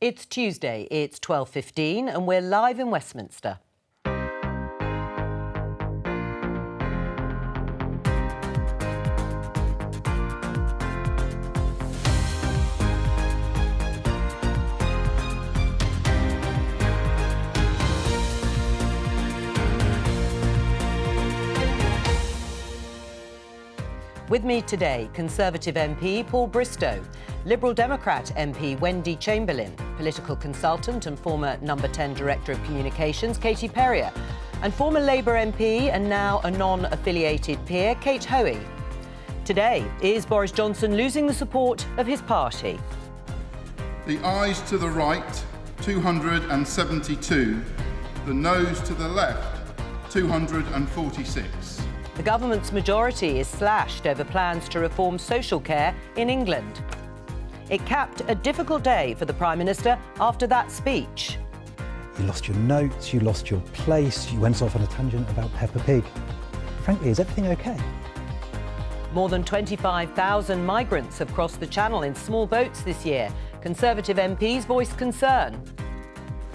It's Tuesday, it's 12:15 and we're live in Westminster. With me today, Conservative MP Paul Bristow, Liberal Democrat MP Wendy Chamberlain, political consultant and former number 10 Director of Communications Katie Perrier, and former Labour MP and now a non-affiliated peer Kate Hoey. Today, is Boris Johnson losing the support of his party? The ayes to the right, 272. The noes to the left, 246. The government's majority is slashed over plans to reform social care in England. It capped a difficult day for the Prime Minister after that speech. You lost your notes, you lost your place, you went off on a tangent about Peppa Pig. Frankly, is everything OK? More than 25,000 migrants have crossed the Channel in small boats this year. Conservative MPs voiced concern.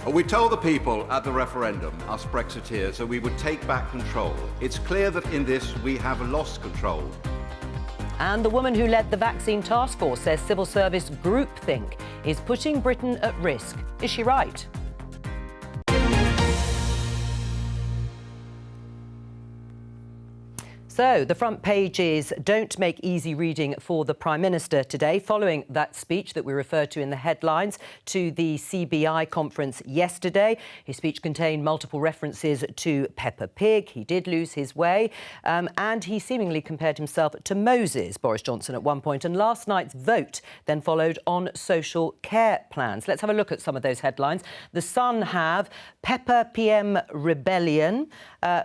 We told the people at the referendum, us Brexiteers, that we would take back control. It's clear that in this we have lost control. And the woman who led the vaccine task force says civil service groupthink is putting Britain at risk. Is she right? So, the front pages don't make easy reading for the Prime Minister today, following that speech that we referred to in the headlines to the CBI conference yesterday. His speech contained multiple references to Peppa Pig. He did lose his way, and he seemingly compared himself to Moses, Boris Johnson, at one point. And last night's vote then followed on social care plans. Let's have a look at some of those headlines. The Sun have Peppa PM rebellion.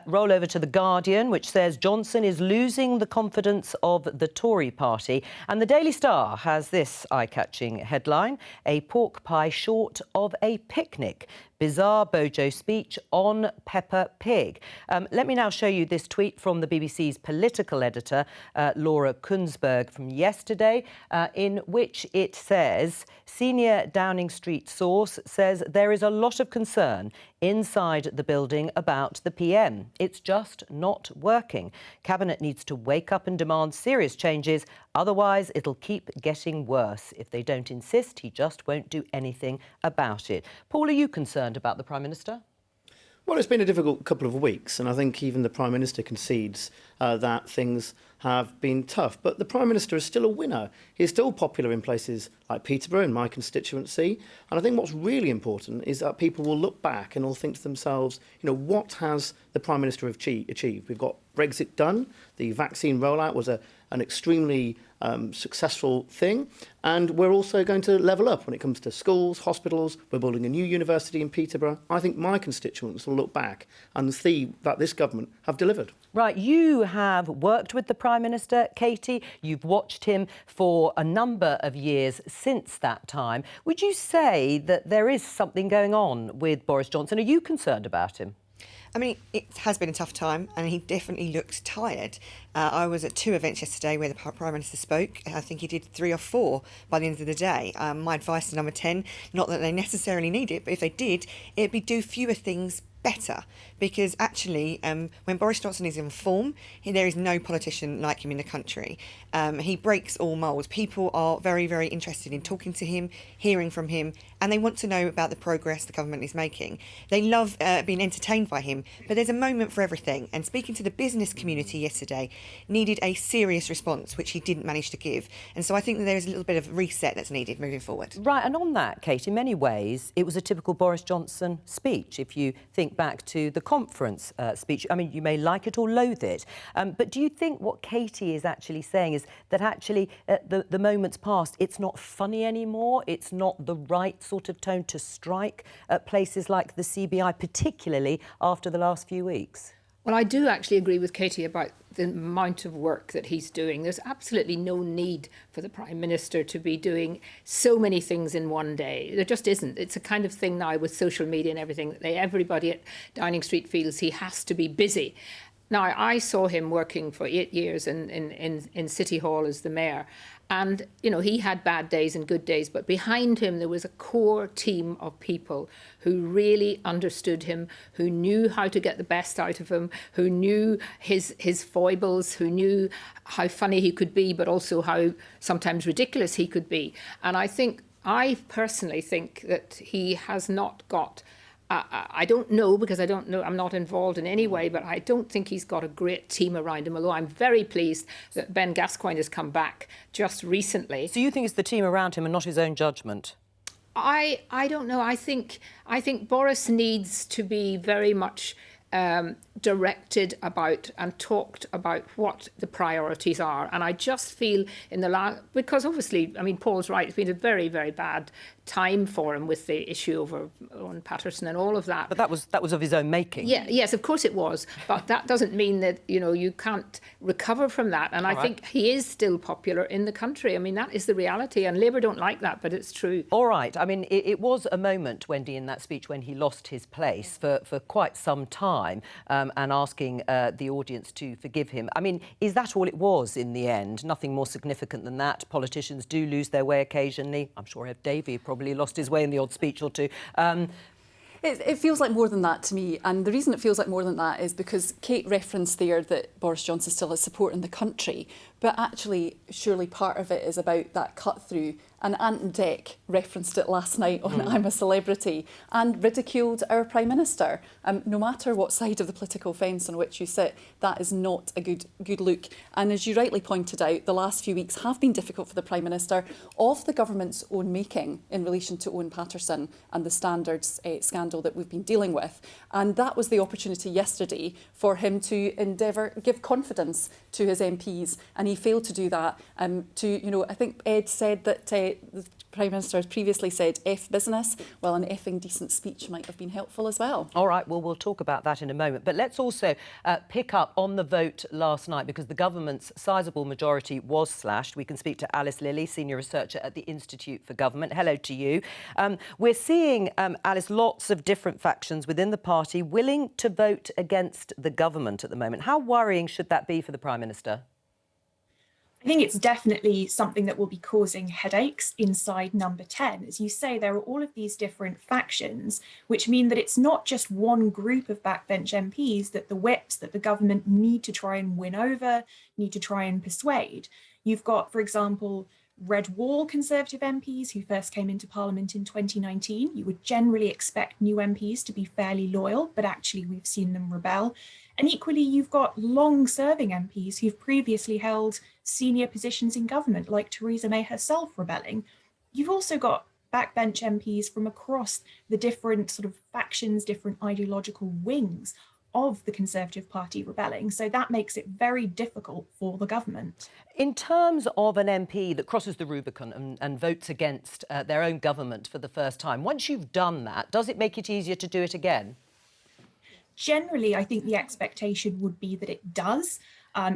Roll over to The Guardian, which says Johnson is losing the confidence of the Tory party. And the Daily Star has this eye-catching headline: a pork pie short of a picnic. Bizarre Bojo speech on Peppa Pig. Let me now show you this tweet from the BBC's political editor, Laura Kunsberg, from yesterday, in which it says, senior Downing Street source says there is a lot of concern inside the building about the PM. It's just not working. Cabinet needs to wake up and demand serious changes, otherwise it'll keep getting worse. If they don't insist, he just won't do anything about it. Paul, are you concerned about the Prime Minister? Well, it's been a difficult couple of weeks, and I think even the Prime Minister concedes that things have been tough. But the Prime Minister is still a winner. He's still popular in places like Peterborough, in my constituency. And I think what's really important is that people will look back and will think to themselves, you know, what has the Prime Minister achieved? We've got Brexit done. The vaccine rollout was an extremely successful thing. And we're also going to level up when it comes to schools, hospitals. We're building a new university in Peterborough. I think my constituents will look back and see that this government have delivered. Right, you have worked with the Prime Minister, Katie. You've watched him for a number of years since that time. Would you say that there is something going on with Boris Johnson? Are you concerned about him? I mean, it has been a tough time and he definitely looks tired. I was at 2 events yesterday where the Prime Minister spoke. I think he did 3 or 4 by the end of the day. My advice to number 10, not that they necessarily need it, but if they did, it'd be do fewer things better, because actually when Boris Johnson is in form, there is no politician like him in the country. He breaks all moulds. People are very, very interested in talking to him, hearing from him, and they want to know about the progress the government is making. They love being entertained by him, but there's a moment for everything. And speaking to the business community yesterday needed a serious response, which he didn't manage to give. And so I think that there is a little bit of reset that's needed moving forward. Right, and on that, Kate, in many ways, it was a typical Boris Johnson speech. If you think back to the conference speech, I mean, you may like it or loathe it, but do you think what Katie is actually saying is that actually the moment's past, it's not funny anymore, it's not the right sort of tone to strike at places like the CBI, particularly after the last few weeks? Well, I do actually agree with Katie about the amount of work that he's doing. There's absolutely no need for the Prime Minister to be doing so many things in one day. There just isn't. It's a kind of thing now with social media and everything that everybody at Downing Street feels he has to be busy. Now, I saw him working for 8 years in City Hall as the mayor. And, you know, he had bad days and good days, but behind him there was a core team of people who really understood him, who knew how to get the best out of him, who knew his foibles, who knew how funny he could be, but also how sometimes ridiculous he could be. And I personally think that he has not got... I don't know, because I don't know, I'm not involved in any way, but I don't think he's got a great team around him, although I'm very pleased that Ben Gascoigne has come back just recently. So you think it's the team around him and not his own judgment? I don't know. I think Boris needs to be very much directed about and talked about what the priorities are. And I just feel in the last, because obviously, I mean, Paul's right, it's been a very, very bad time for him with the issue over Owen Paterson and all of that. But that was of his own making. Yeah, yes, of course it was. But that doesn't mean that, you know, you can't recover from that. And I think he is still popular in the country. I mean, that is the reality. And Labour don't like that, but it's true. All right. I mean, it was a moment, Wendy, in that speech when he lost his place for quite some time and asking the audience to forgive him. I mean, is that all it was in the end? Nothing more significant than that? Politicians do lose their way occasionally. I'm sure Ed Davey probably lost his way in the odd speech or two. It feels like more than that to me, and the reason it feels like more than that is because Kate referenced there that Boris Johnson still has support in the country, but actually surely part of it is about that cut through. And Ant Dec referenced it last night on I'm a Celebrity and ridiculed our Prime Minister. No matter what side of the political fence on which you sit, that is not a good look. And as you rightly pointed out, the last few weeks have been difficult for the Prime Minister of the government's own making in relation to Owen Paterson and the standards scandal that we've been dealing with. And that was the opportunity yesterday for him to give confidence to his MPs, and he failed to do that. I think Ed said that the Prime Minister has previously said F business. Well, an effing decent speech might have been helpful as well. All right, well, we'll talk about that in a moment. But let's also pick up on the vote last night, because the government's sizable majority was slashed. We can speak to Alice Lilly, senior researcher at the Institute for Government. Hello to you. We're seeing, Alice, lots of different factions within the party willing to vote against the government at the moment. How worrying should that be for the Prime Minister? I think it's definitely something that will be causing headaches inside Number 10. As you say, there are all of these different factions, which mean that it's not just one group of backbench MPs that the whips, that the government need to try and win over, need to try and persuade. You've got, for example, Red Wall Conservative MPs who first came into Parliament in 2019. You would generally expect new MPs to be fairly loyal, but actually we've seen them rebel. And equally, you've got long-serving MPs who've previously held senior positions in government, like Theresa May herself, rebelling. You've also got backbench MPs from across the different sort of factions, different ideological wings of the Conservative Party rebelling. So that makes it very difficult for the government. In terms of an MP that crosses the Rubicon and votes against their own government for the first time, once you've done that, does it make it easier to do it again? Generally, I think the expectation would be that it does.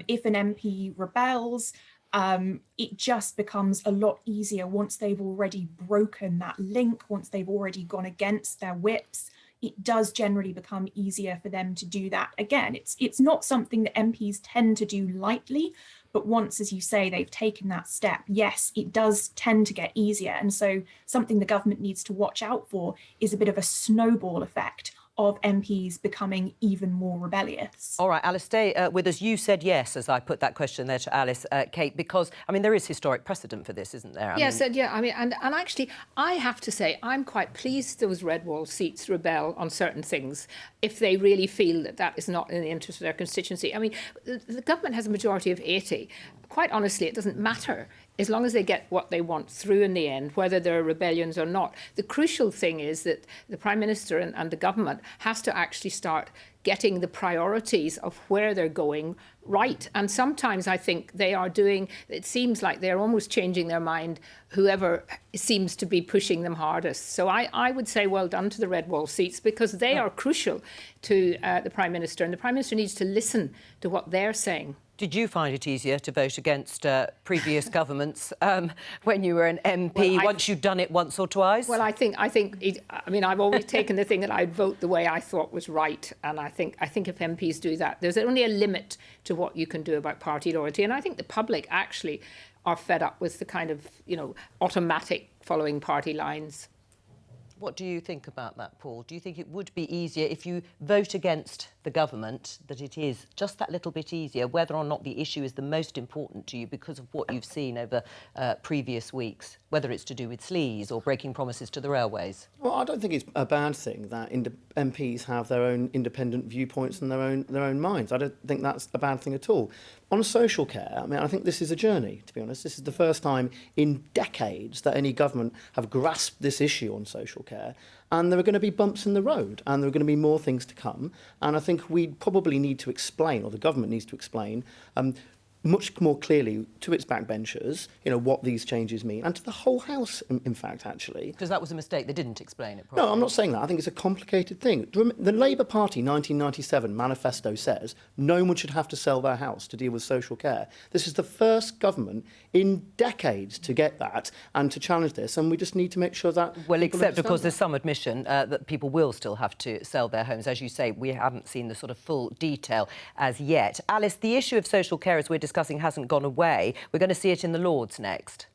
If an MP rebels, it just becomes a lot easier once they've already broken that link, once they've already gone against their whips. It does generally become easier for them to do that again. It's not something that MPs tend to do lightly, but once, as you say, they've taken that step, yes, it does tend to get easier. And so something the government needs to watch out for is a bit of a snowball effect of MPs becoming even more rebellious. All right, Alice, stay with us. You said yes, as I put that question there to Alice, Kate, because, I mean, there is historic precedent for this, isn't there? And actually, I have to say, I'm quite pleased those Red Wall seats rebel on certain things if they really feel that that is not in the interest of their constituency. I mean, the government has a majority of 80. Quite honestly, it doesn't matter as long as they get what they want through in the end, whether there are rebellions or not. The crucial thing is that the Prime Minister and the government has to actually start getting the priorities of where they're going right. And sometimes I think they are doing, it seems like they're almost changing their mind, whoever seems to be pushing them hardest. So I would say well done to the Red Wall seats, because they are crucial to the Prime Minister, and the Prime Minister needs to listen to what they're saying. Did you find it easier to vote against previous governments when you were an MP, once you'd done it once or twice? Well, I mean, I've always taken the thing that I'd vote the way I thought was right, and I think if MPs do that, there's only a limit to what you can do about party loyalty, and I think the public actually are fed up with the kind of, automatic following party lines. What do you think about that, Paul? Do you think it would be easier if you vote against the government, that it is just that little bit easier, whether or not the issue is the most important to you because of what you've seen over previous weeks, whether it's to do with sleaze or breaking promises to the railways? Well, I don't think it's a bad thing that MPs have their own independent viewpoints and their own minds. I don't think that's a bad thing at all. On social care, I mean, I think this is a journey, to be honest. This is the first time in decades that any government have grasped this issue on social care. And there are going to be bumps in the road, and there are going to be more things to come. And I think we probably need to explain, or the government needs to explain, much more clearly to its backbenchers, what these changes mean, and to the whole House, in fact, actually. Because that was a mistake. They didn't explain it properly. No, I'm not saying that. I think it's a complicated thing. The Labour Party 1997 manifesto says no one should have to sell their house to deal with social care. This is the first government in decades to get that and to challenge this, and we just need to make sure that... Well, except, of course, there's some admission that people will still have to sell their homes. As you say, we haven't seen the sort of full detail as yet. Alice, the issue of social care, as we're discussing, hasn't gone away. We're going to see it in the Lords next.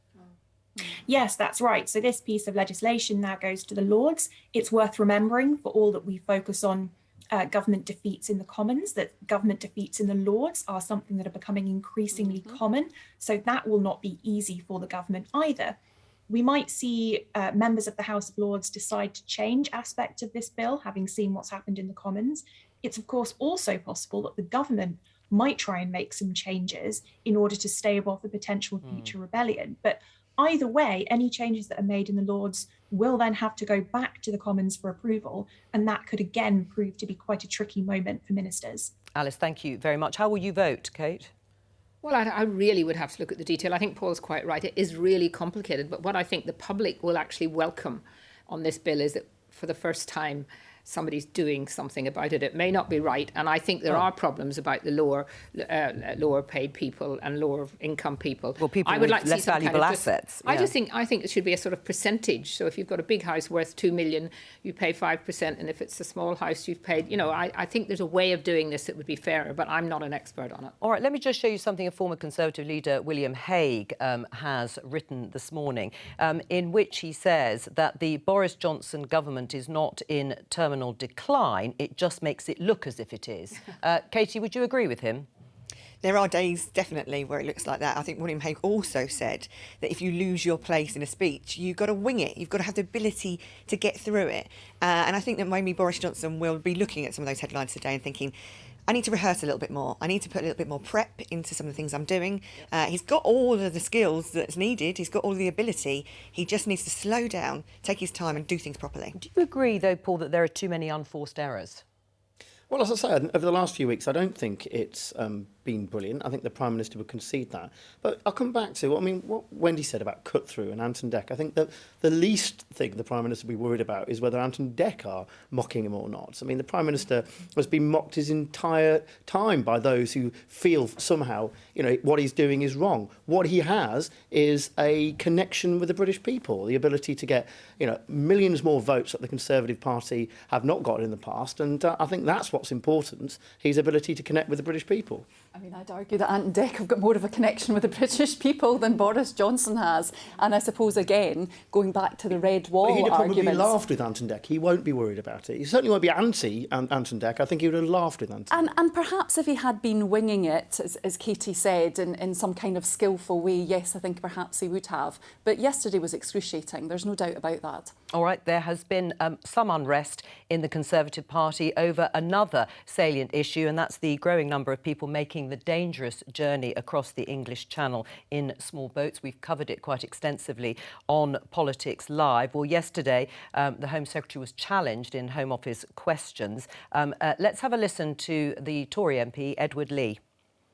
Yes, that's right. So this piece of legislation now goes to the Lords. It's worth remembering, for all that we focus on government defeats in the Commons, that government defeats in the Lords are something that are becoming increasingly common. So that will not be easy for the government either. We might see members of the House of Lords decide to change aspects of this bill, having seen what's happened in the Commons. It's, of course, also possible that the government might try and make some changes in order to stave off a potential future rebellion. But either way, any changes that are made in the Lords will then have to go back to the Commons for approval, and that could again prove to be quite a tricky moment for ministers. Alice, thank you very much. How will you vote, Kate? Well, I really would have to look at the detail. I think Paul's quite right. It is really complicated. But what I think the public will actually welcome on this bill is that for the first time, somebody's doing something about it. It may not be right, and I think there are problems about the lower paid people and lower income people. Well, people I would with like to less see some valuable kind of assets. I think it should be a sort of percentage. So if you've got a big house worth 2 million, you pay 5%, and if it's a small house, you've paid. I think there's a way of doing this that would be fairer, but I'm not an expert on it. All right, let me just show you something a former Conservative leader, William Hague, has written this morning, in which he says that the Boris Johnson government is not in terminal decline. It just makes it look as if it is. Katie, would you agree with him? There are days, definitely, where it looks like that. I think William Hague also said that if you lose your place in a speech, you've got to wing it. You've got to have the ability to get through it. And I think that maybe Boris Johnson will be looking at some of those headlines today and thinking, I need to rehearse a little bit more. I need to put a little bit more prep into some of the things I'm doing. He's got all of the skills that's needed. He's got all the ability. He just needs to slow down, take his time and do things properly. Do you agree, though, Paul, that there are too many unforced errors? Well, as I say, over the last few weeks, I don't think it's been brilliant. I think the Prime Minister would concede that. But I'll come back to what Wendy said about cut-through and Ant and Dec. I think that the least thing the Prime Minister would be worried about is whether Ant and Dec are mocking him or not. I mean, the Prime Minister has been mocked his entire time by those who feel somehow, what he's doing is wrong. What he has is a connection with the British people, the ability to get, millions more votes that the Conservative Party have not got in the past. And I think that's what's important, his ability to connect with the British people. I mean, I'd argue that Ant and Dec have got more of a connection with the British people than Boris Johnson has. And I suppose, again, going back to the Red Wall arguments... He'd have probably laughed with Ant and Dec. He won't be worried about it. He certainly won't be anti Ant and Dec. I think he would have laughed with Ant and Dec. And perhaps if he had been winging it, as Katie said, in some kind of skillful way, yes, I think perhaps he would have. But yesterday was excruciating. There's no doubt about that. All right, there has been some unrest in the Conservative Party over another salient issue, and that's the growing number of people making the dangerous journey across the English Channel in small boats. We've covered it quite extensively on Politics Live. Well, yesterday, the Home Secretary was challenged in Home Office questions. Let's have a listen to the Tory MP, Edward Lee.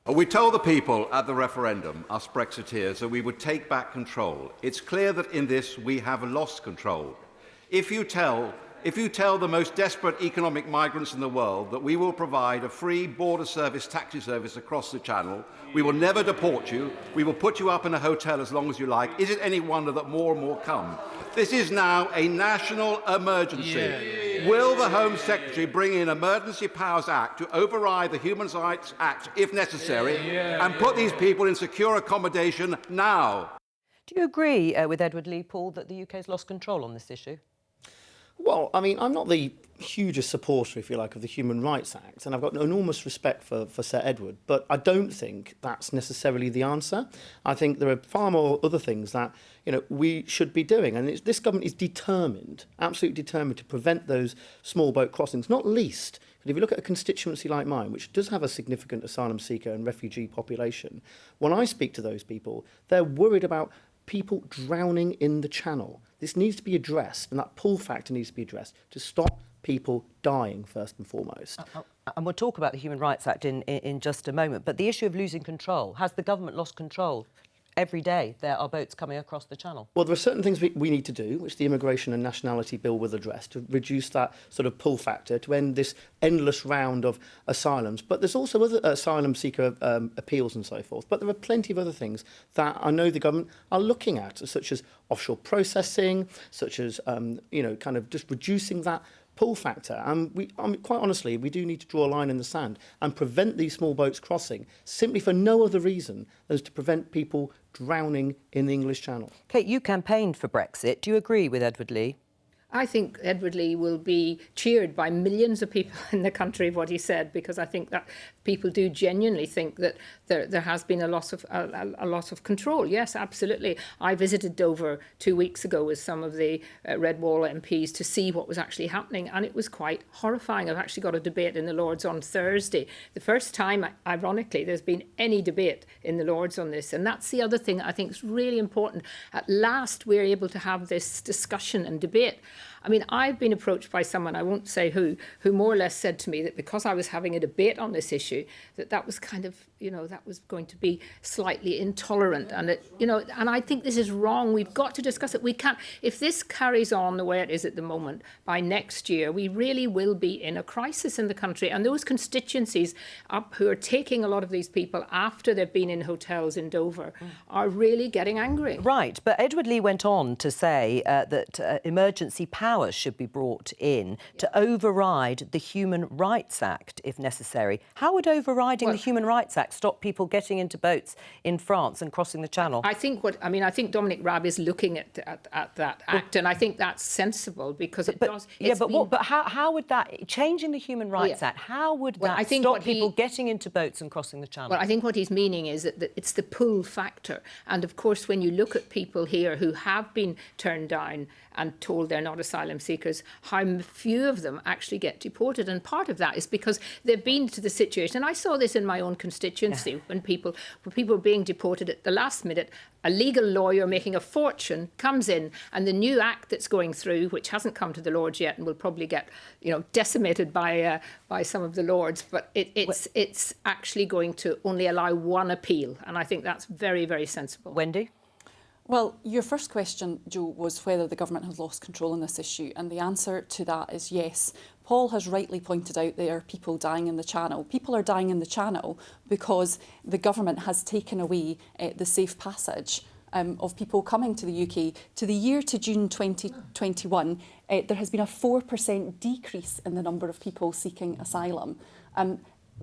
We told the people at the referendum, us Brexiteers, that we would take back control. It's clear that in this we have lost control. If you tell If you tell the most desperate economic migrants in the world that we will provide a free border service, taxi service across the Channel, we will never deport you, we will put you up in a hotel as long as you like, is it any wonder that more and more come? This is now a national emergency. Will the Home Secretary bring in Emergency Powers Act to override the Human Rights Act if necessary and put these people in secure accommodation now? Do you agree with Edward Lee, Paul, that the UK has lost control on this issue? Well, I mean, I'm not the hugest supporter, if you like, of the Human Rights Act, and I've got enormous respect for Sir Edward, but I don't think that's necessarily the answer. I think there are far more other things that, you know, we should be doing, and this government is determined, absolutely determined, to prevent those small boat crossings, not least. But if you look at a constituency like mine, which does have a significant asylum seeker and refugee population, when I speak to those people, they're worried about people drowning in the Channel. This needs to be addressed, and that pull factor needs to be addressed to stop people dying, first and foremost. And we'll talk about the Human Rights Act in just a moment, but the issue of losing control, has the government lost control? Every day there are boats coming across the Channel. Well, there are certain things we need to do, which the Immigration and Nationality Bill will address, to reduce that sort of pull factor, to end this endless round of asylums. But there's also other asylum seeker appeals and so forth. But there are plenty of other things that I know the government are looking at, such as offshore processing, such as, you know, kind of just reducing that pull factor. And quite honestly, we do need to draw a line in the sand and prevent these small boats crossing, simply for no other reason than to prevent people drowning in the English Channel. Kate, you campaigned for Brexit. Do you agree with Edward Lee? I think Edward Lee will be cheered by millions of people in the country of what he said, because I think that people do genuinely think that there has been a loss of control. Yes, absolutely. I visited Dover 2 weeks ago with some of the Red Wall MPs to see what was actually happening, and it was quite horrifying. I've actually got a debate in the Lords on Thursday. The first time, ironically, there's been any debate in the Lords on this, and that's the other thing I think is really important. At last, we're able to have this discussion and debate. I mean, I've been approached by someone, I won't say who more or less said to me that because I was having a debate on this issue, that was kind of, you know, that was going to be slightly intolerant. And, and I think this is wrong. We've got to discuss it. We can't, if this carries on the way it is at the moment, by next year, we really will be in a crisis in the country. And those constituencies up who are taking a lot of these people after they've been in hotels in Dover are really getting angry. Right, but Edward Lee went on to say that emergency powers should be brought in to override the Human Rights Act if necessary. How would overriding the Human Rights Act stop people getting into boats in France and crossing the Channel? I think Dominic Raab is looking at that act, and I think that's sensible because it does. But how would that, changing the Human Rights Act, how would that stop people getting into boats and crossing the Channel? Well, I think what he's meaning is that it's the pull factor, and of course, when you look at people here who have been turned down and told they're not asylum seekers, how few of them actually get deported. And part of that is because they've been to the situation. And I saw this in my own constituency when people were being deported at the last minute. A legal lawyer making a fortune comes in, and the new act that's going through, which hasn't come to the Lords yet and will probably get, decimated by some of the Lords, but it's actually going to only allow one appeal. And I think that's very, very sensible. Wendy? Well, your first question, Jo, was whether the government has lost control on this issue, and the answer to that is yes. Paul has rightly pointed out there are people dying in the Channel. People are dying in the Channel because the government has taken away the safe passage of people coming to the UK. To the year to June 2021, there has been a 4% decrease in the number of people seeking asylum.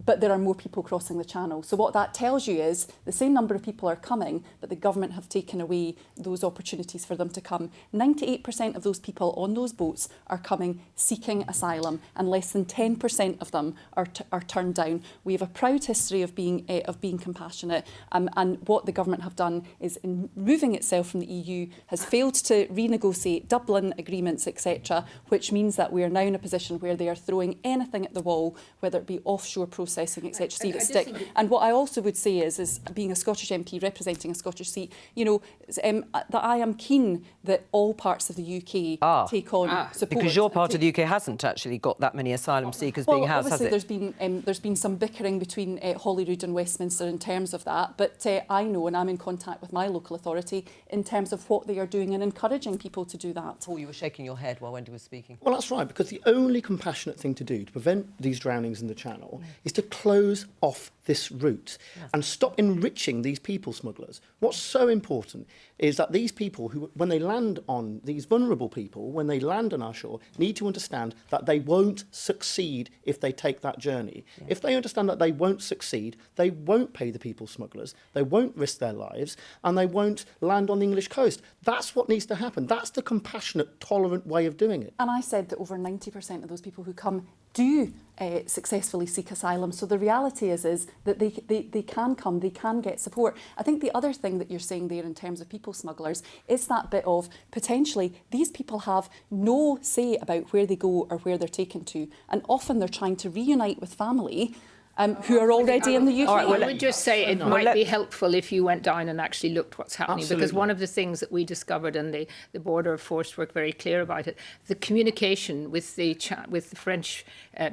But there are more people crossing the Channel. So what that tells you is the same number of people are coming, but the government have taken away those opportunities for them to come. 98% of those people on those boats are coming seeking asylum, and less than 10% of them are turned down. We have a proud history of being compassionate, and what the government have done is, in moving itself from the EU, has failed to renegotiate Dublin agreements, etc., which means that we are now in a position where they are throwing anything at the wall, whether it be offshore processing processing, etc., see if it stick. And what I also would say is being a Scottish MP representing a Scottish seat, that I am keen that all parts of the UK take on support. Because your part of the UK hasn't actually got that many asylum seekers being housed, has it? There's been some bickering between Holyrood and Westminster in terms of that, but I know, and I'm in contact with my local authority in terms of what they are doing and encouraging people to do that. Paul, you were shaking your head while Wendy was speaking. Well, that's right, because the only compassionate thing to do to prevent these drownings in the Channel is to close off this route and stop enriching these people smugglers. What's so important is that these people, who, when they land on, these vulnerable people, when they land on our shore, need to understand that they won't succeed if they take that journey. If they understand that they won't succeed, they won't pay the people smugglers, they won't risk their lives, and they won't land on the English coast. That's what needs to happen. That's the compassionate, tolerant way of doing it. And I said that over 90% of those people who come do successfully seek asylum. So the reality is that they can come, they can get support. I think the other thing that you're saying there in terms of people smugglers is that bit of potentially these people have no say about where they go or where they're taken to. And often they're trying to reunite with family who are already in the UK. I would just say it might be helpful if you went down and actually looked what's happening, because one of the things that we discovered, and the Border Force were very clear about it, the communication with the French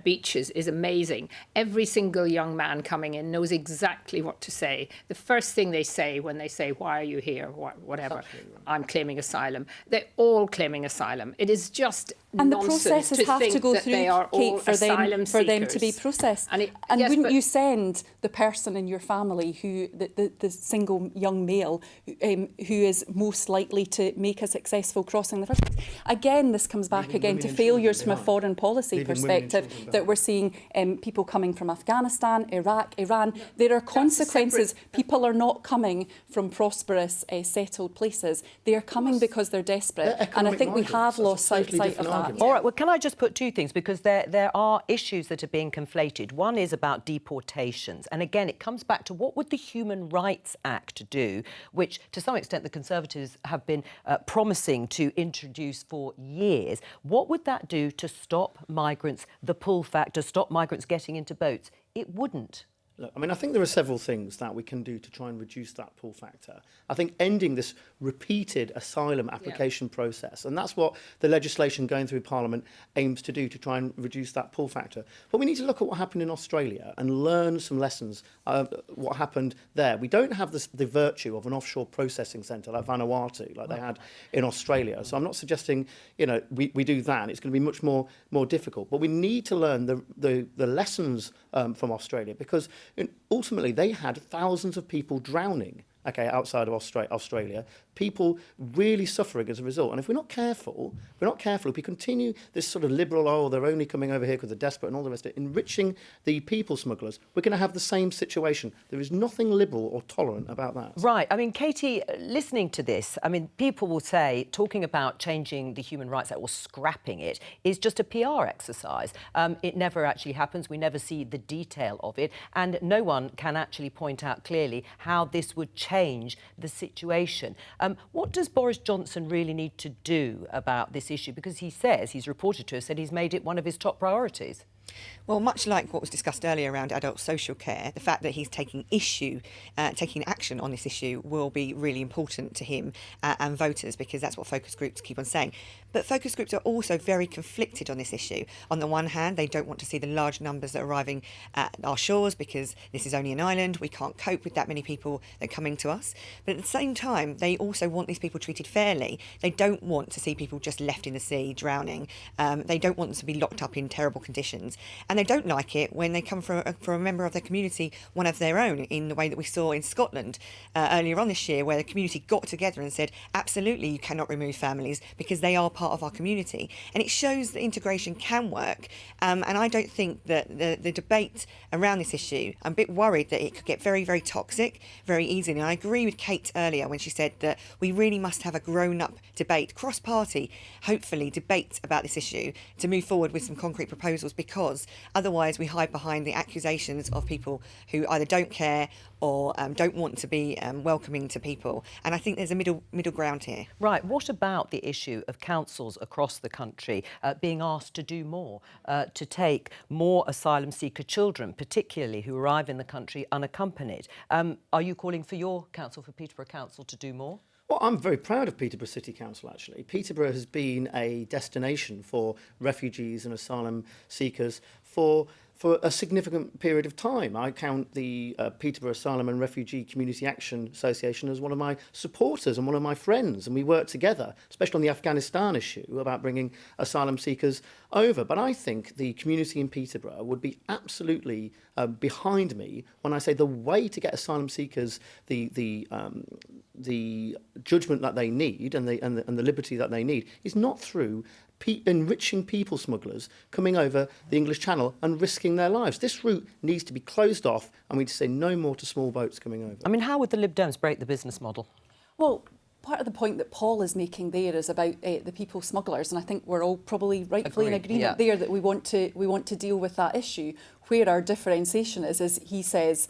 beaches is amazing. Every single young man coming in knows exactly what to say. The first thing they say when they say, "Why are you here?" Whatever, I'm claiming asylum. They're all claiming asylum. It is just and the processes have to go through, Kate, for them to be processed. Wouldn't you send the person in your family, who the single young male who is most likely to make a successful crossing in the first place? Again, this comes back again to failures from a foreign policy perspective, that we're seeing people coming from Afghanistan, Iraq, Iran. There are consequences. People are not coming from prosperous, settled places. They are coming because they're desperate. And I think we have lost sight of that. All right, well, can I just put two things? Because there are issues that are being conflated. One is about deportations. And again, it comes back to what would the Human Rights Act do, which to some extent the Conservatives have been promising to introduce for years. What would that do to stop migrants, the pull factor, stop migrants getting into boats? It wouldn't. Look, I mean, I think there are several things that we can do to try and reduce that pull factor. I think ending this repeated asylum application process, and that's what the legislation going through Parliament aims to do, to try and reduce that pull factor. But we need to look at what happened in Australia and learn some lessons of what happened there. We don't have the virtue of an offshore processing centre like Vanuatu, like they had in Australia. So I'm not suggesting, we do that. It's going to be much more difficult. But we need to learn the lessons from Australia, because ultimately they had thousands of people drowning outside of Australia, people really suffering as a result. And if we're not careful, if we continue this sort of liberal, they're only coming over here because they're desperate and all the rest of it, enriching the people smugglers, we're going to have the same situation. There is nothing liberal or tolerant about that. Right. I mean, Katie, listening to this, I mean, people will say talking about changing the Human Rights Act or scrapping it is just a PR exercise. It never actually happens. We never see the detail of it. And no one can actually point out clearly how this would change the situation. What does Boris Johnson really need to do about this issue? Because he's reported to us, said he's made it one of his top priorities. Well, much like what was discussed earlier around adult social care, the fact that he's taking action on this issue will be really important to him and voters, because that's what focus groups keep on saying. But focus groups are also very conflicted on this issue. On the one hand, they don't want to see the large numbers that are arriving at our shores, because this is only an island. We can't cope with that many people that are coming to us. But at the same time, they also want these people treated fairly. They don't want to see people just left in the sea drowning. They don't want them to be locked up in terrible conditions. And they don't like it when they come from a member of their community, one of their own, in the way that we saw in Scotland earlier on this year, where the community got together and said, absolutely, you cannot remove families because they are part of our community. And it shows that integration can work. And I don't think that the debate around this issue, I'm a bit worried that it could get very, very toxic very easily. And I agree with Kate earlier when she said that we really must have a grown-up debate, cross-party, hopefully, debate about this issue to move forward with some concrete proposals, because because otherwise we hide behind the accusations of people who either don't care or don't want to be welcoming to people. And I think there's a middle ground here. Right. What about the issue of councils across the country being asked to do more, to take more asylum seeker children, particularly who arrive in the country unaccompanied? Are you calling for your council, for Peterborough Council, to do more? Well, I'm very proud of Peterborough City Council, actually. Peterborough has been a destination for refugees and asylum seekers for a significant period of time. I count the Peterborough Asylum and Refugee Community Action Association as one of my supporters and one of my friends, and we work together, especially on the Afghanistan issue, about bringing asylum seekers over. But I think the community in Peterborough would be absolutely behind me when I say the way to get asylum seekers the judgment that they need and the liberty that they need is not through enriching people smugglers coming over the English Channel and risking their lives. This route needs to be closed off, and we need to say no more to small boats coming over. I mean, how would the Lib Dems break the business model? Well, part of the point that Paul is making there is about the people smugglers, and I think we're all probably rightfully in agreement there that we want to deal with that issue. Where our differentiation is he says,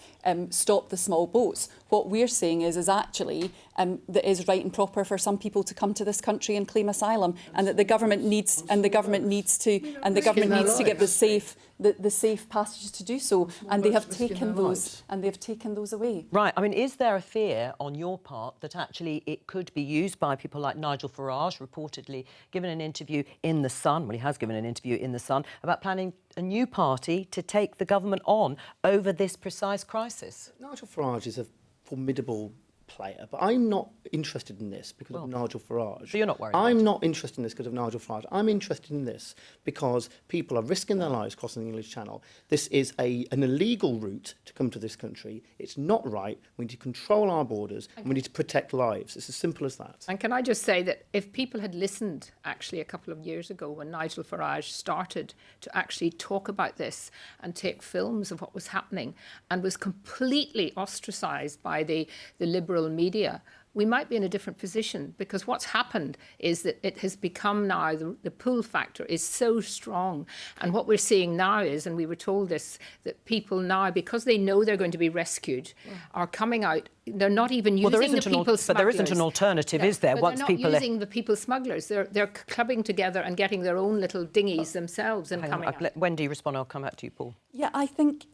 stop the small boats. What we're saying is actually that is right and proper for some people to come to this country and claim asylum, and that the government needs to give the safe passages to do so, and they have taken those away. Right. I mean, is there a fear on your part that actually it could be used by people like Nigel Farage, reportedly given an interview in The Sun, well, he has given an interview in The Sun, about planning a new party to take the government on over this precise crisis? Nigel Farage is a formidable player, but I'm not interested in this because of Nigel Farage. So you're not worried? I'm not interested in this because of Nigel Farage. I'm interested in this because people are risking their lives crossing the English Channel. This is an illegal route to come to this country. It's not right. We need to control our borders and we need to protect lives. It's as simple as that. And can I just say that if people had listened actually a couple of years ago when Nigel Farage started to actually talk about this and take films of what was happening and was completely ostracised by the liberal media, we might be in a different position, because what's happened is that it has become now, the pull factor is so strong. And what we're seeing now is, and we were told this, that people now, because they know they're going to be rescued, are coming out. They're not even using the people smugglers. But there isn't an alternative, is there? Once they're not using the people smugglers. They're clubbing together and getting their own little dinghies themselves and coming out. Let Wendy respond. I'll come back to you, Paul. Yeah, I think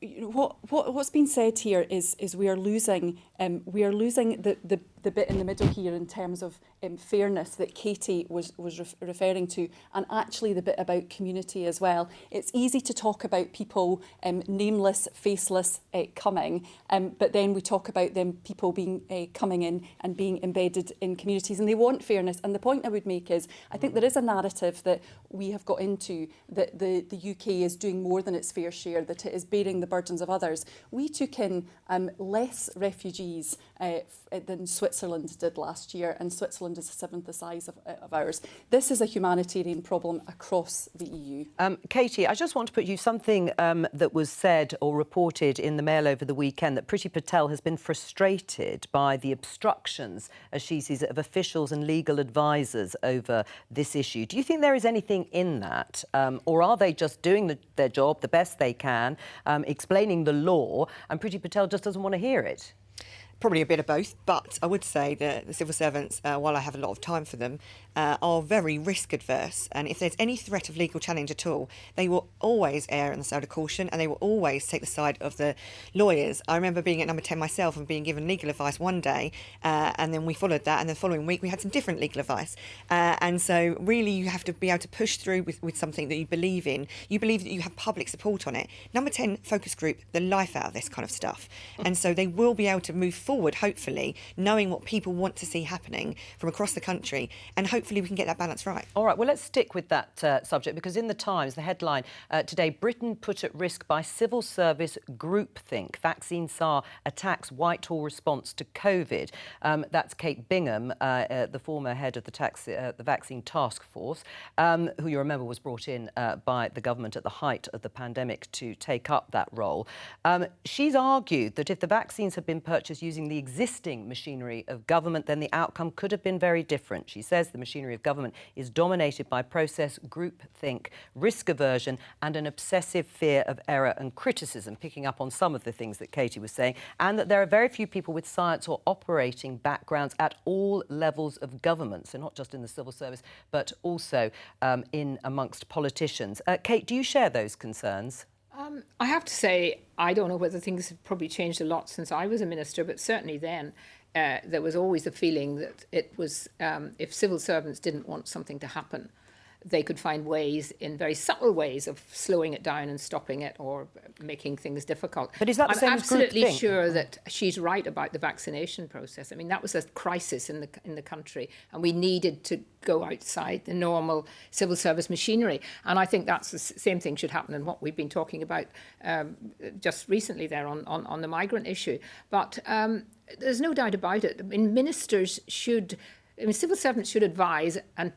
what's been said here is we are losing the bit in the middle here in terms of fairness that Katie was referring to, and actually the bit about community as well. It's easy to talk about people nameless, faceless coming, but then we talk about them people being coming in and being embedded in communities, and they want fairness. And the point I would make is I think there is a narrative that we have got into that the UK is doing more than its fair share, that it is bearing the burdens of others. We took in less refugees than Switzerland did last year, and Switzerland is a seventh the size of ours. This is a humanitarian problem across the EU. Katie, I just want to put you something that was said or reported in the Mail over the weekend, that Priti Patel has been frustrated by the obstructions, as she sees it, of officials and legal advisers over this issue. Do you think there is anything in that, or are they just doing their job the best they can, explaining the law, and Priti Patel just doesn't want to hear it? Probably a bit of both, but I would say that the civil servants, while I have a lot of time for them, are very risk adverse, and if there's any threat of legal challenge at all, they will always err on the side of caution, and they will always take the side of the lawyers. I remember being at Number 10 myself and being given legal advice one day, and then we followed that, and the following week we had some different legal advice. And so really you have to be able to push through with something that you believe in. You believe that you have public support on it. Number 10 focus group, the life out of this kind of stuff. And so they will be able to move forward, hopefully, knowing what people want to see happening from across the country, and hopefully we can get that balance right. All right, well, let's stick with that subject, because in the Times, the headline today, Britain put at risk by civil service groupthink. Vaccine Tsar attacks Whitehall response to COVID. That's Kate Bingham, the former head of the vaccine task force, who you remember was brought in by the government at the height of the pandemic to take up that role. She's argued that if the vaccines had been purchased using using the existing machinery of government, then the outcome could have been very different. She says the machinery of government is dominated by process, groupthink, risk aversion and an obsessive fear of error and criticism, picking up on some of the things that Katie was saying, and that there are very few people with science or operating backgrounds at all levels of government, so not just in the civil service, but also in amongst politicians. Kate, do you share those concerns? I have to say, I don't know whether things have probably changed a lot since I was a minister, but certainly then there was always a feeling that it was, if civil servants didn't want something to happen, they could find ways, in very subtle ways, of slowing it down and stopping it or making things difficult. But is that the same as groupthink? I'm absolutely sure that she's right about the vaccination process. I mean, that was a crisis in the country, and we needed to go outside the normal civil service machinery. And I think that's the same thing should happen in what we've been talking about just recently there on the migrant issue. But there's no doubt about it. I mean, civil servants should advise and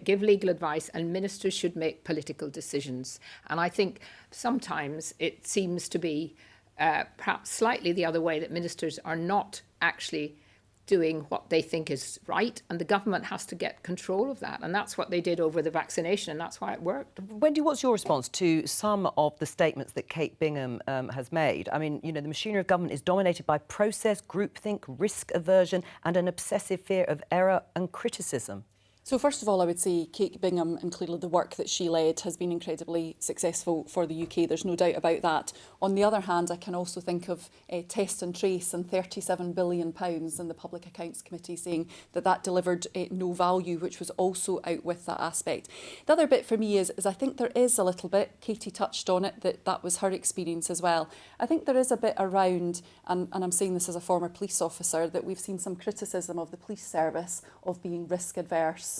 give legal advice, and ministers should make political decisions. And I think sometimes it seems to be perhaps slightly the other way, that ministers are not actually doing what they think is right, and the government has to get control of that. And that's what they did over the vaccination, and that's why it worked. Wendy, what's your response to some of the statements that Kate Bingham has made? I mean, you know, the machinery of government is dominated by process, groupthink, risk aversion and an obsessive fear of error and criticism. So first of all, I would say Kate Bingham, and clearly the work that she led, has been incredibly successful for the UK. There's no doubt about that. On the other hand, I can also think of Test and Trace and £37 billion in the Public Accounts Committee saying that that delivered no value, which was also out with that aspect. The other bit for me is I think there is a little bit, Katie touched on it, that was her experience as well. I think there is a bit around, and I'm saying this as a former police officer, that we've seen some criticism of the police service of being risk adverse,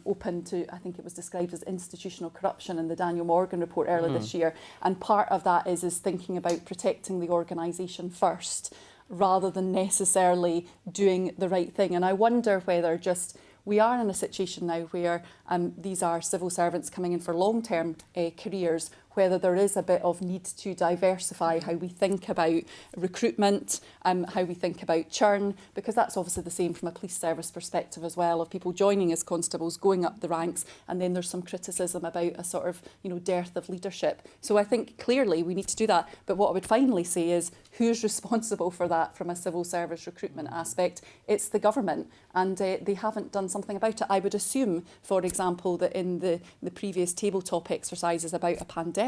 open to, I think it was described as institutional corruption in the Daniel Morgan report earlier this year. And part of that is thinking about protecting the organisation first, rather than necessarily doing the right thing. And I wonder whether we are in a situation now where these are civil servants coming in for long-term careers, whether there is a bit of need to diversify how we think about recruitment, how we think about churn, because that's obviously the same from a police service perspective as well, of people joining as constables, going up the ranks, and then there's some criticism about a sort of, dearth of leadership. So I think clearly we need to do that. But what I would finally say is, who's responsible for that from a civil service recruitment aspect? It's the government, and they haven't done something about it. I would assume, for example, that in the previous tabletop exercises about a pandemic,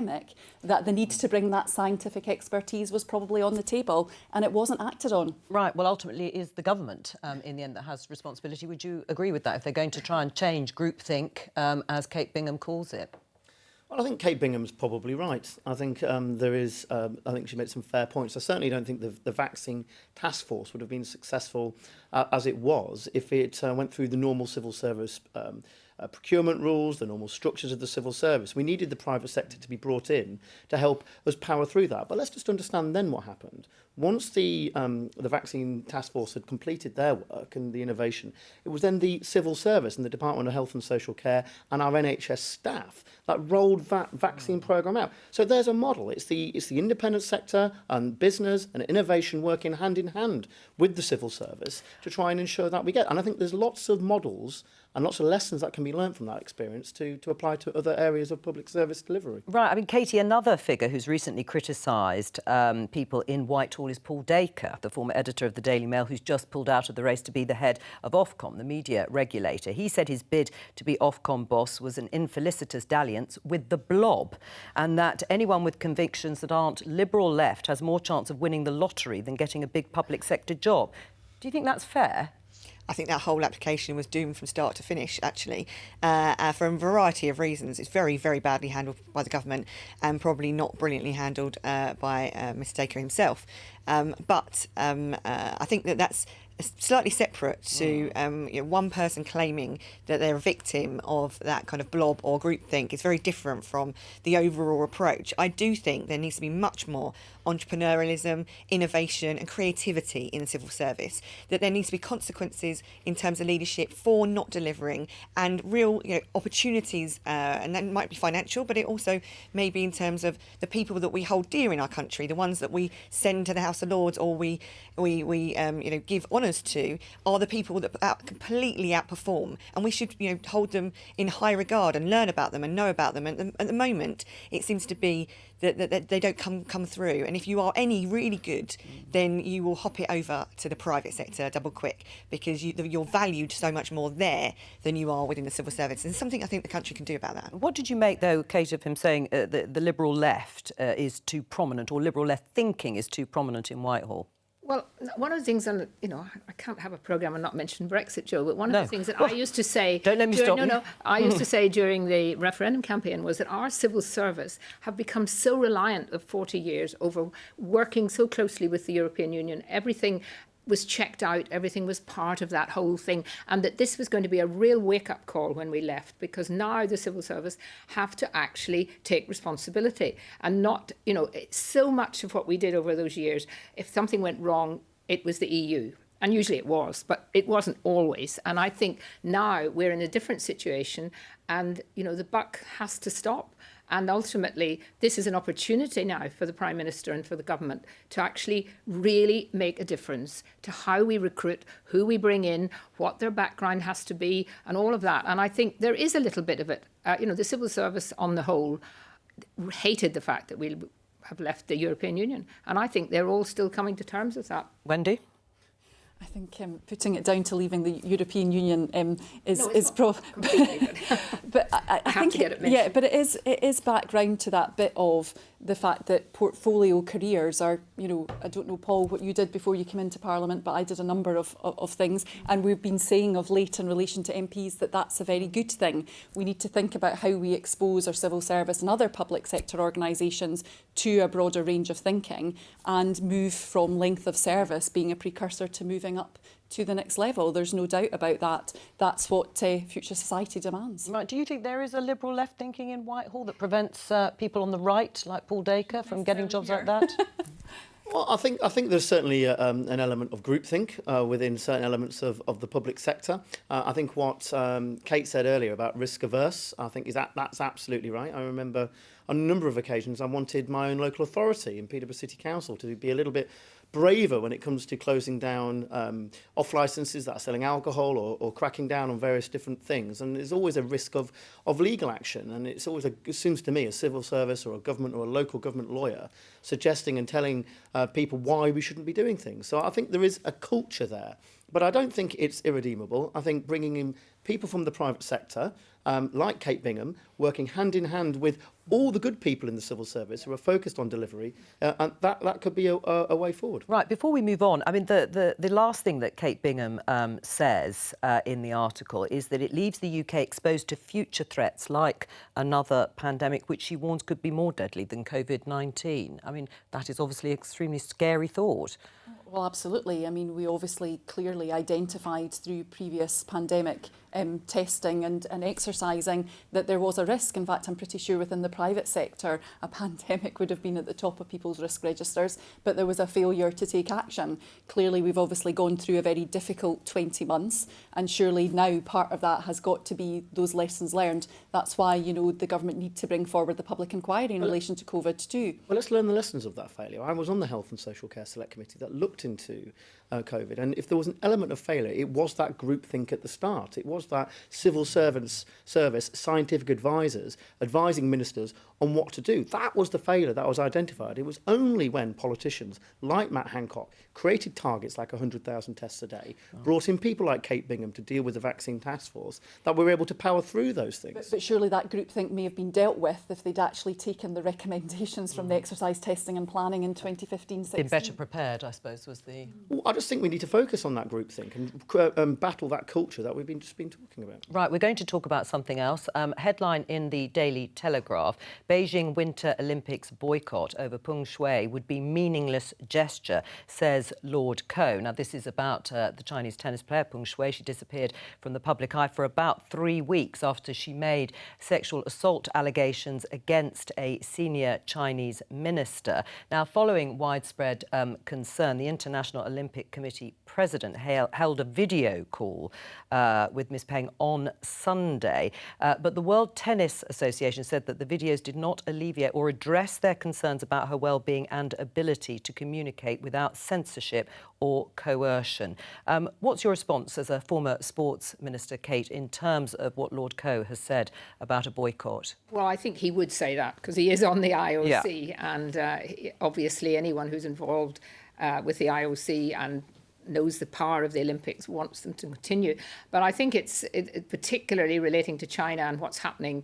that the need to bring that scientific expertise was probably on the table, and it wasn't acted on. Right, well, ultimately it is the government in the end that has responsibility. Would you agree with that, if they're going to try and change groupthink, as Kate Bingham calls it? Well, I think Kate Bingham's probably right. I think I think she made some fair points. I certainly don't think the vaccine task force would have been successful as it was if it went through the normal civil service procurement rules, the normal structures of the civil service. We needed the private sector to be brought in to help us power through that. But let's just understand then what happened. Once the vaccine task force had completed their work and the innovation, it was then the civil service and the Department of Health and Social Care and our NHS staff that rolled that vaccine programme out. So there's a model. It's the independent sector and business and innovation working hand in hand with the civil service to try and ensure that we get. And I think there's lots of models and lots of lessons that can be learned from that experience to apply to other areas of public service delivery. Right, I mean, Katie, another figure who's recently criticised people in Whitehall is Paul Dacre, the former editor of the Daily Mail, who's just pulled out of the race to be the head of Ofcom, the media regulator. He said his bid to be Ofcom boss was an infelicitous dalliance with the blob, and that anyone with convictions that aren't liberal left has more chance of winning the lottery than getting a big public sector job. Do you think that's fair? I think that whole application was doomed from start to finish, actually, for a variety of reasons. It's very, very badly handled by the government and probably not brilliantly handled by Mr Dacre himself. But I think that's slightly separate to one person claiming that they're a victim of that kind of blob or groupthink. It's very different from the overall approach. I do think there needs to be much more entrepreneurialism, innovation and creativity in the civil service, that there needs to be consequences in terms of leadership for not delivering, and real opportunities, and that might be financial, but it also may be in terms of the people that we hold dear in our country, the ones that we send to the House of Lords or we give honours to, are the people that completely outperform, and we should hold them in high regard and learn about them and know about them. And at the moment, it seems to be that they don't come through. And if you are any really good, then you will hop it over to the private sector double quick, because you're valued so much more there than you are within the civil service. And something I think the country can do about that. What did you make, though, Kate, of him saying that the liberal left is too prominent, or liberal left thinking is too prominent in Whitehall? Well, one of the things, and I can't have a programme and not mention Brexit, Jo, but one of the things that I used to say... Don't let me stop you. I used to say during the referendum campaign was that our civil service have become so reliant of 40 years over working so closely with the European Union. Everything was checked out, everything was part of that whole thing, and that this was going to be a real wake-up call when we left, because now the civil service have to actually take responsibility and not, so much of what we did over those years, if something went wrong, it was the EU. And usually it was, but it wasn't always. And I think now we're in a different situation, and, the buck has to stop. And ultimately, this is an opportunity now for the Prime Minister and for the government to actually really make a difference to how we recruit, who we bring in, what their background has to be, and all of that. And I think there is a little bit of it. The civil service on the whole hated the fact that we have left the European Union. And I think they're all still coming to terms with that. Wendy? I think putting it down to leaving the European Union is but I think but it is back round to that bit of the fact that portfolio careers are, I don't know, Paul, what you did before you came into Parliament, but I did a number of things, and we've been saying of late in relation to MPs that that's a very good thing. We need to think about how we expose our civil service and other public sector organisations to a broader range of thinking, and move from length of service being a precursor to moving up to the next level. There's no doubt about that. That's what future society demands. Right. Do you think there is a liberal left thinking in Whitehall that prevents people on the right, like Paul Dacre, from getting jobs like that? Well, I think there's certainly an element of groupthink within certain elements of the public sector. I think what Kate said earlier about risk averse, I think that's absolutely right. I remember on a number of occasions I wanted my own local authority in Peterborough City Council to be a little bit braver when it comes to closing down off licences that are selling alcohol or cracking down on various different things. And there's always a risk of legal action. And it's always, it seems to me, a civil service or a government or a local government lawyer suggesting and telling people why we shouldn't be doing things. So I think there is a culture there. But I don't think it's irredeemable. I think bringing in people from the private sector, like Kate Bingham, working hand in hand with all the good people in the civil service who are focused on delivery, and that could be a way forward. Right, before we move on, I mean, the last thing that Kate Bingham says in the article is that it leaves the UK exposed to future threats like another pandemic, which she warns could be more deadly than COVID-19. I mean, that is obviously an extremely scary thought. Well, absolutely. I mean, we obviously clearly identified through previous pandemic testing and exercising that there was a risk. In fact, I'm pretty sure within the private sector, a pandemic would have been at the top of people's risk registers, but there was a failure to take action. Clearly, we've obviously gone through a very difficult 20 months, and surely now part of that has got to be those lessons learned. That's why, the government need to bring forward the public inquiry in relation to COVID too. Well, let's learn the lessons of that failure. I was on the Health and Social Care Select Committee that looked into COVID, and if there was an element of failure, it was that groupthink at the start. It was that civil service scientific advisors advising ministers on what to do. That was the failure that was identified. It was only when politicians like Matt Hancock created targets like 100,000 tests a day, brought in people like Kate Bingham to deal with the vaccine task force, that we were able to power through those things. But surely that groupthink may have been dealt with if they'd actually taken the recommendations from the exercise testing and planning in 2015-16. Been better prepared, I suppose, was the... Well, just think we need to focus on that groupthink and battle that culture that we've just been talking about. Right, we're going to talk about something else. Headline in the Daily Telegraph: Beijing Winter Olympics boycott over Peng Shuai would be meaningless gesture, says Lord Ko. Now, this is about the Chinese tennis player Peng Shuai. She disappeared from the public eye for about 3 weeks after she made sexual assault allegations against a senior Chinese minister. Now, following widespread concern, the International Olympic Committee president held a video call with Ms Peng on Sunday. But the World Tennis Association said that the videos did not alleviate or address their concerns about her well-being and ability to communicate without censorship or coercion. What's your response as a former sports minister, Kate, in terms of what Lord Ko has said about a boycott? Well, I think he would say that because he is on the IOC, and obviously anyone who's involved with the IOC and knows the power of the Olympics wants them to continue. But I think it's particularly relating to China and what's happening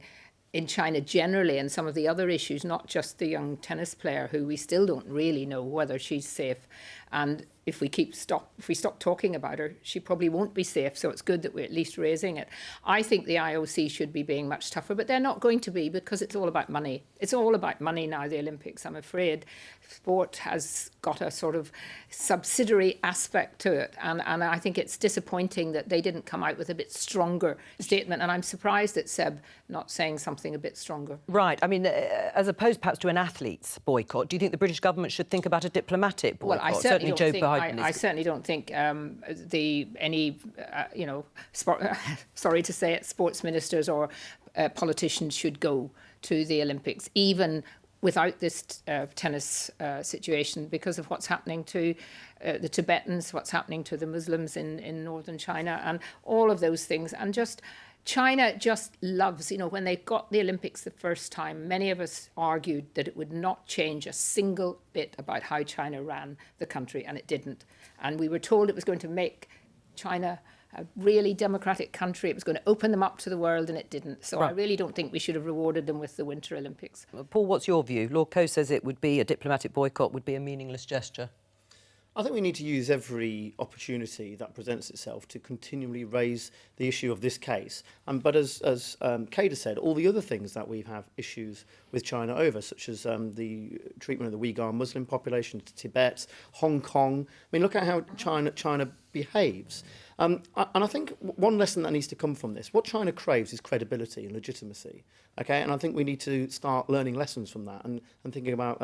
in China generally, and some of the other issues, not just the young tennis player who we still don't really know whether she's safe. And if we stop talking about her, she probably won't be safe. So it's good that we're at least raising it. I think the IOC should be being much tougher, but they're not going to be because it's all about money. It's all about money now, the Olympics, I'm afraid. Sport has got a sort of subsidiary aspect to it. And I think it's disappointing that they didn't come out with a bit stronger statement. And I'm surprised at Seb not saying something a bit stronger. Right. I mean, as opposed perhaps to an athlete's boycott, do you think the British government should think about a diplomatic boycott? Well, I certainly don't think sorry to say it, sports ministers or politicians should go to the Olympics, even without this tennis situation, because of what's happening to the Tibetans, what's happening to the Muslims in northern China, and all of those things. And just China just loves, when they got the Olympics the first time, many of us argued that it would not change a single bit about how China ran the country, and it didn't. And we were told it was going to make China a really democratic country. It was going to open them up to the world, and it didn't. So right. I really don't think we should have rewarded them with the Winter Olympics. Paul, what's your view? Lord Ko says it would be a diplomatic boycott, would be a meaningless gesture. I think we need to use every opportunity that presents itself to continually raise the issue of this case. But as Kate has said, all the other things that we have issues with China over, such as the treatment of the Uyghur Muslim population, Tibet, Hong Kong. I mean, look at how China behaves. And I think one lesson that needs to come from this, what China craves is credibility and legitimacy. Okay, and I think we need to start learning lessons from that and thinking about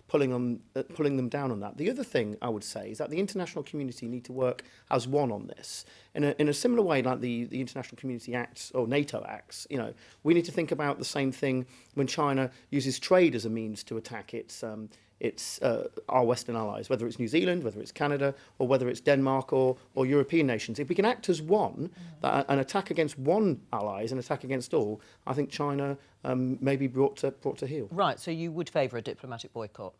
pulling them down on that. The other thing I would say is that the international community need to work as one on this. In a similar way like the international community acts or NATO acts, we need to think about the same thing when China uses trade as a means to attack our Western allies, whether it's New Zealand, whether it's Canada, or whether it's Denmark or European nations. If we can act as one, an attack against one ally is an attack against all, I think China may be brought to heel. Right, so you would favour a diplomatic boycott?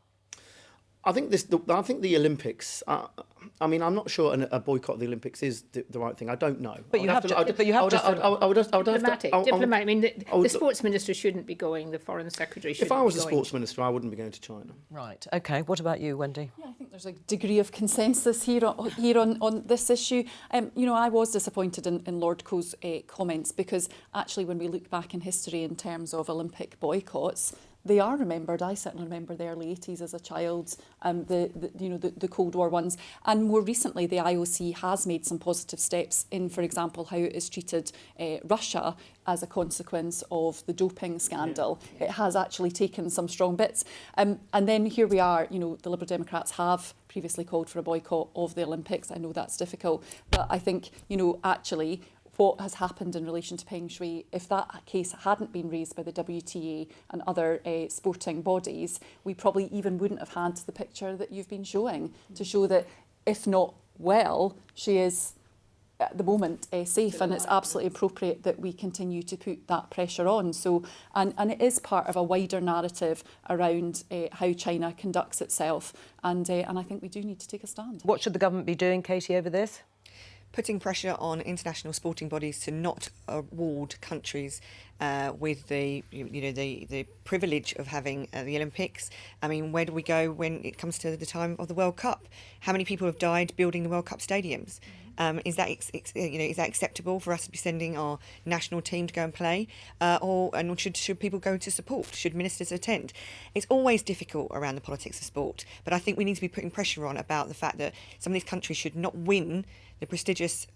I think the Olympics. I mean, I'm not sure a boycott of the Olympics is the right thing. I don't know. But you have to. Diplomatic. I mean, the sports minister shouldn't be going. The foreign secretary shouldn't be going. If I was the sports minister, I wouldn't be going to China. Right. OK. What about you, Wendy? Yeah, I think there's a degree of consensus here on this issue. I was disappointed in Lord Ko's comments because actually, when we look back in history in terms of Olympic boycotts, they are remembered. I certainly remember the early 80s as a child, the Cold War ones. And more recently, the IOC has made some positive steps in, for example, how it has treated Russia as a consequence of the doping scandal. Yeah. It has actually taken some strong bits. And then here we are, the Liberal Democrats have previously called for a boycott of the Olympics. I know that's difficult, but I think, actually, what has happened in relation to Peng Shuai, if that case hadn't been raised by the WTA and other sporting bodies, we probably even wouldn't have had the picture that you've been showing to show that, if not well, she is at the moment safe, and it's absolutely appropriate that we continue to put that pressure on. So, and it is part of a wider narrative around how China conducts itself, and I think we do need to take a stand. What should the government be doing, Katie, over this? putting pressure on international sporting bodies to not award countries with the the privilege of having the Olympics. I mean, where do we go when it comes to the time of the World Cup? How many people have died building the World Cup stadiums? Is that is that acceptable for us to be sending our national team to go and play, and should people go to support? Should ministers attend? It's always difficult around the politics of sport, but I think we need to be putting pressure on about the fact that some of these countries should not win the prestigious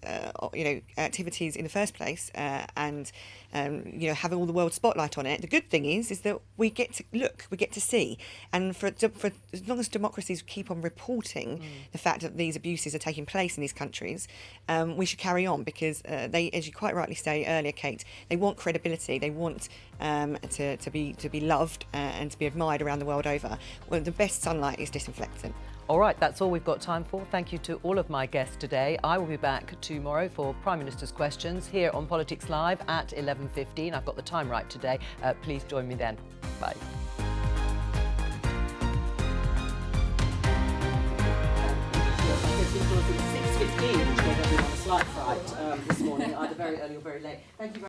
activities in the first place, and have all the world spotlight on it. The good thing is that we get to look, we get to see, and for as long as democracies keep on reporting the fact that these abuses are taking place in these countries, we should carry on, because they, as you quite rightly say earlier, Kate, they want credibility, they want to be loved and to be admired around the world over. Well, the best sunlight is disinfectant. All right, that's all we've got time for. Thank you to all of my guests today. I will be back tomorrow for Prime Minister's Questions here on Politics Live at 11:15. I've got the time right today. Please join me then. Bye. This morning, either very early or very late. Thank you very